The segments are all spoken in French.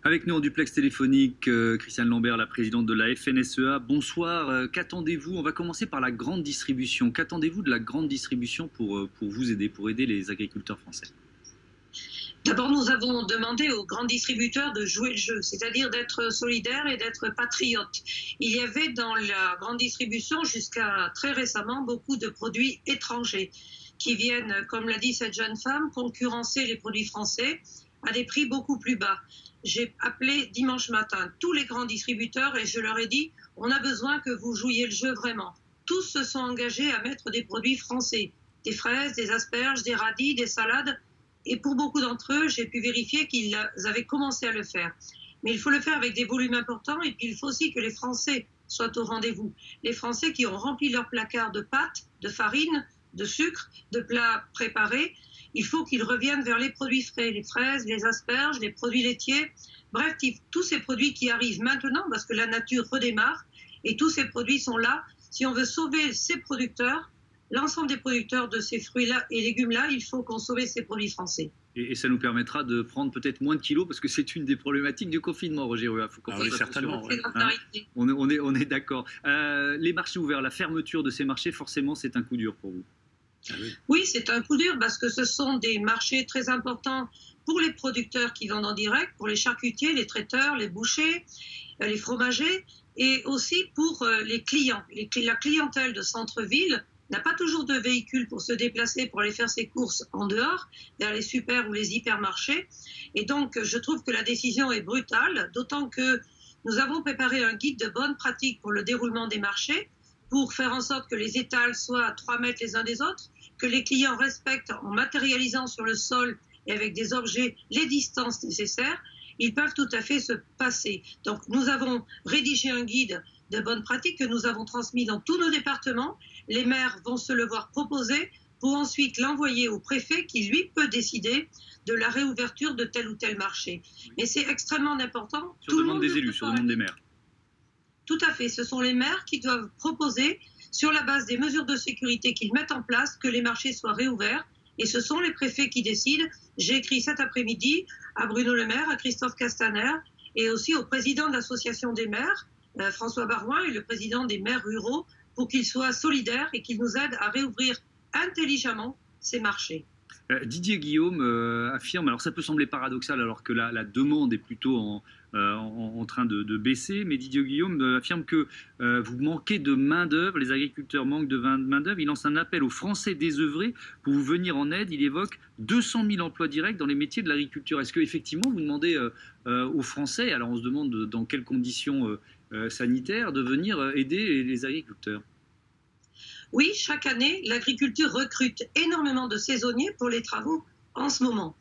Avec nous en duplex téléphonique, Christiane Lambert, la présidente de la FNSEA. Bonsoir, qu'attendez-vous? On va commencer par la grande distribution. Qu'attendez-vous de la grande distribution pour vous aider, pour aider les agriculteurs français? D'abord, nous avons demandé aux grands distributeurs de jouer le jeu, c'est-à-dire d'être solidaires et d'être patriotes. Il y avait dans la grande distribution, jusqu'à très récemment, beaucoup de produits étrangers qui viennent, comme l'a dit cette jeune femme, concurrencer les produits français à des prix beaucoup plus bas. J'ai appelé dimanche matin tous les grands distributeurs et je leur ai dit « on a besoin que vous jouiez le jeu vraiment ». Tous se sont engagés à mettre des produits français, des fraises, des asperges, des radis, des salades. Et pour beaucoup d'entre eux, j'ai pu vérifier qu'ils avaient commencé à le faire. Mais il faut le faire avec des volumes importants et puis il faut aussi que les Français soient au rendez-vous. Les Français qui ont rempli leur placard de pâtes, de farine, de sucre, de plats préparés, il faut qu'ils reviennent vers les produits frais, les fraises, les asperges, les produits laitiers, bref, tous ces produits qui arrivent maintenant parce que la nature redémarre et tous ces produits sont là. Si on veut sauver ces producteurs, l'ensemble des producteurs de ces fruits-là et légumes-là, il faut qu'on sauve ces produits français. Et ça nous permettra de prendre peut-être moins de kilos, parce que c'est une des problématiques du confinement, Roger Ruat. Faut qu'on fasse certainement. Ouais. Hein, on est d'accord. Les marchés ouverts, la fermeture de ces marchés, forcément, c'est un coup dur pour vous. Oui, c'est un coup dur parce que ce sont des marchés très importants pour les producteurs qui vendent en direct, pour les charcutiers, les traiteurs, les bouchers, les fromagers, et aussi pour les clients. La clientèle de centre-ville n'a pas toujours de véhicule pour se déplacer, pour aller faire ses courses en dehors, vers les super ou les hypermarchés. Et donc, je trouve que la décision est brutale, d'autant que nous avons préparé un guide de bonnes pratiques pour le déroulement des marchés, pour faire en sorte que les étals soient à 3 mètres les uns des autres, que les clients respectent en matérialisant sur le sol et avec des objets les distances nécessaires. Ils peuvent tout à fait se passer. Donc, nous avons rédigé un guide de bonnes pratiques que nous avons transmis dans tous nos départements. Les maires vont se le voir proposer pour ensuite l'envoyer au préfet qui, lui, peut décider de la réouverture de tel ou tel marché. Mais c'est extrêmement important. Sur demande des élus, sur demande des maires. Tout à fait. Ce sont les maires qui doivent proposer, sur la base des mesures de sécurité qu'ils mettent en place, que les marchés soient réouverts. Et ce sont les préfets qui décident. J'ai écrit cet après-midi à Bruno Le Maire, à Christophe Castaner et aussi au président de l'association des maires, François Barouin, et le président des maires ruraux, pour qu'ils soient solidaires et qu'ils nous aident à réouvrir intelligemment ces marchés. Didier Guillaume affirme, alors ça peut sembler paradoxal alors que la demande est plutôt en train de baisser, mais Didier Guillaume affirme que vous manquez de main-d'œuvre, les agriculteurs manquent de main-d'œuvre. Il lance un appel aux Français désœuvrés pour vous venir en aide. Il évoque 200 000 emplois directs dans les métiers de l'agriculture. Est-ce qu'effectivement vous demandez aux Français, alors on se demande dans quelles conditions sanitaires, de venir aider les agriculteurs? Oui, chaque année, l'agriculture recrute énormément de saisonniers pour les travaux en ce moment.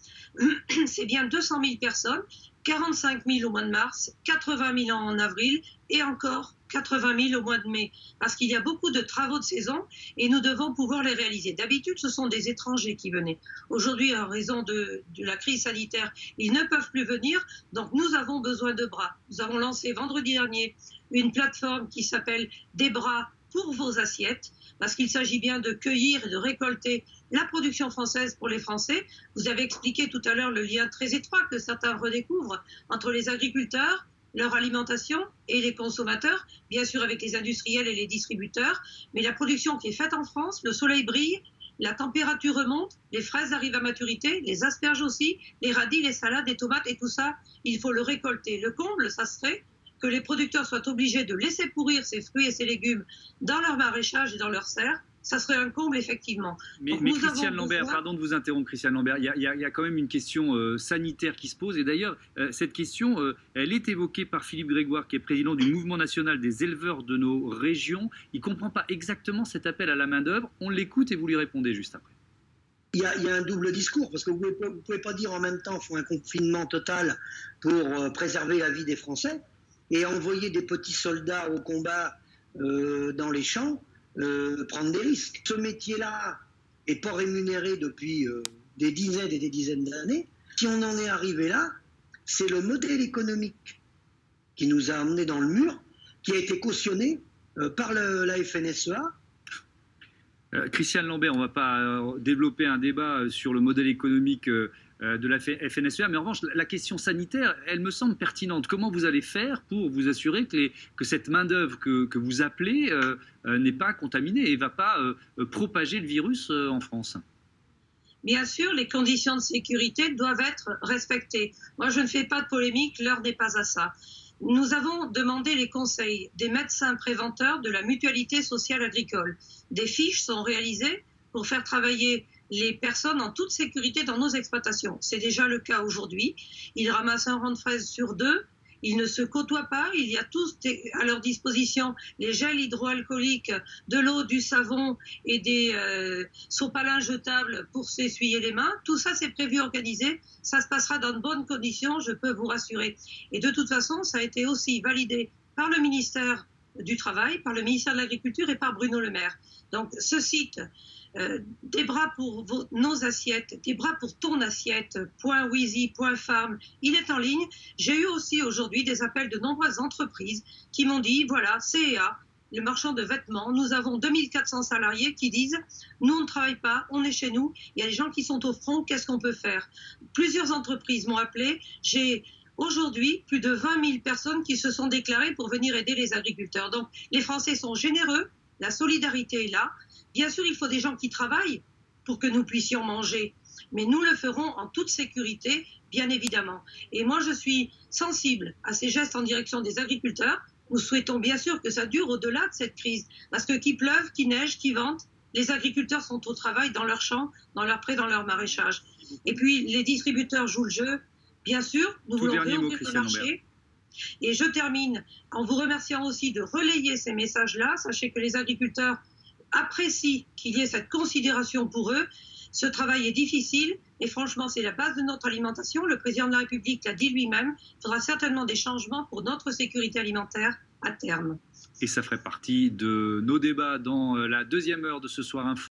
C'est bien 200 000 personnes, 45 000 au mois de mars, 80 000 en avril et encore 80 000 au mois de mai. Parce qu'il y a beaucoup de travaux de saison et nous devons pouvoir les réaliser. D'habitude, ce sont des étrangers qui venaient. Aujourd'hui, en raison de la crise sanitaire, ils ne peuvent plus venir. Donc, nous avons besoin de bras. Nous avons lancé vendredi dernier une plateforme qui s'appelle « Des bras pour vos assiettes ». Parce qu'il s'agit bien de cueillir et de récolter la production française pour les Français. Vous avez expliqué tout à l'heure le lien très étroit que certains redécouvrent entre les agriculteurs, leur alimentation et les consommateurs, bien sûr avec les industriels et les distributeurs. Mais la production qui est faite en France, le soleil brille, la température remonte, les fraises arrivent à maturité, les asperges aussi, les radis, les salades, les tomates et tout ça, il faut le récolter. Le comble, ça serait que les producteurs soient obligés de laisser pourrir ces fruits et ces légumes dans leur maraîchage et dans leurs serres, ça serait un comble, effectivement. Mais Christiane Lambert, pardon de vous interrompre, Christiane Lambert, il y a quand même une question sanitaire qui se pose. Et d'ailleurs, cette question, elle est évoquée par Philippe Grégoire, qui est président du mouvement national des éleveurs de nos régions. Il ne comprend pas exactement cet appel à la main-d'œuvre. On l'écoute et vous lui répondez juste après. Il y a un double discours, parce que vous ne pouvez pas dire en même temps qu'il faut un confinement total pour préserver la vie des Français et envoyer des petits soldats au combat dans les champs, prendre des risques. Ce métier-là n'est pas rémunéré depuis des dizaines et des dizaines d'années. Si on en est arrivé là, c'est le modèle économique qui nous a amenés dans le mur, qui a été cautionné par la FNSEA. Christiane Lambert, on ne va pas développer un débat sur le modèle économique de la FNSEA. Mais en revanche, la question sanitaire, elle me semble pertinente. Comment vous allez faire pour vous assurer que cette main-d'œuvre que vous appelez n'est pas contaminée et ne va pas propager le virus en France? Bien sûr, les conditions de sécurité doivent être respectées. Moi, je ne fais pas de polémique, l'heure n'est pas à ça. Nous avons demandé les conseils des médecins préventeurs de la mutualité sociale agricole. Des fiches sont réalisées pour faire travailler les personnes en toute sécurité dans nos exploitations. C'est déjà le cas aujourd'hui. Ils ramassent un rang de fraises sur 2. Ils ne se côtoient pas, il y a tous à leur disposition les gels hydroalcooliques, de l'eau, du savon et des sopalins jetables pour s'essuyer les mains. Tout ça, c'est prévu, organisé. Ça se passera dans de bonnes conditions, je peux vous rassurer. Et de toute façon, ça a été aussi validé par le ministère du Travail, par le ministère de l'Agriculture et par Bruno Le Maire. Donc ce site, des bras pour nos assiettes, des bras pour ton assiette, .wizy.farm, il est en ligne. J'ai eu aussi aujourd'hui des appels de nombreuses entreprises qui m'ont dit, voilà, CEA, le marchand de vêtements, nous avons 2400 salariés qui disent, nous on ne travaille pas, on est chez nous, il y a des gens qui sont au front, qu'est-ce qu'on peut faire? Plusieurs entreprises m'ont appelé, j'ai aujourd'hui plus de 20 000 personnes qui se sont déclarées pour venir aider les agriculteurs. Donc les Français sont généreux, la solidarité est là. Bien sûr, il faut des gens qui travaillent pour que nous puissions manger, mais nous le ferons en toute sécurité, bien évidemment. Et moi, je suis sensible à ces gestes en direction des agriculteurs. Nous souhaitons bien sûr que ça dure au-delà de cette crise, parce que qu'il pleuve, qu'il neige, qu'il vente, les agriculteurs sont au travail dans leurs champs, dans leurs prés, dans leur maraîchage. Et puis, les distributeurs jouent le jeu. Bien sûr, nous voulons réouvrir le marché. Et je termine en vous remerciant aussi de relayer ces messages-là. Sachez que les agriculteurs apprécient qu'il y ait cette considération pour eux. Ce travail est difficile et franchement, c'est la base de notre alimentation. Le président de la République l'a dit lui-même. Il faudra certainement des changements pour notre sécurité alimentaire à terme. Et ça ferait partie de nos débats dans la deuxième heure de Ce Soir Info.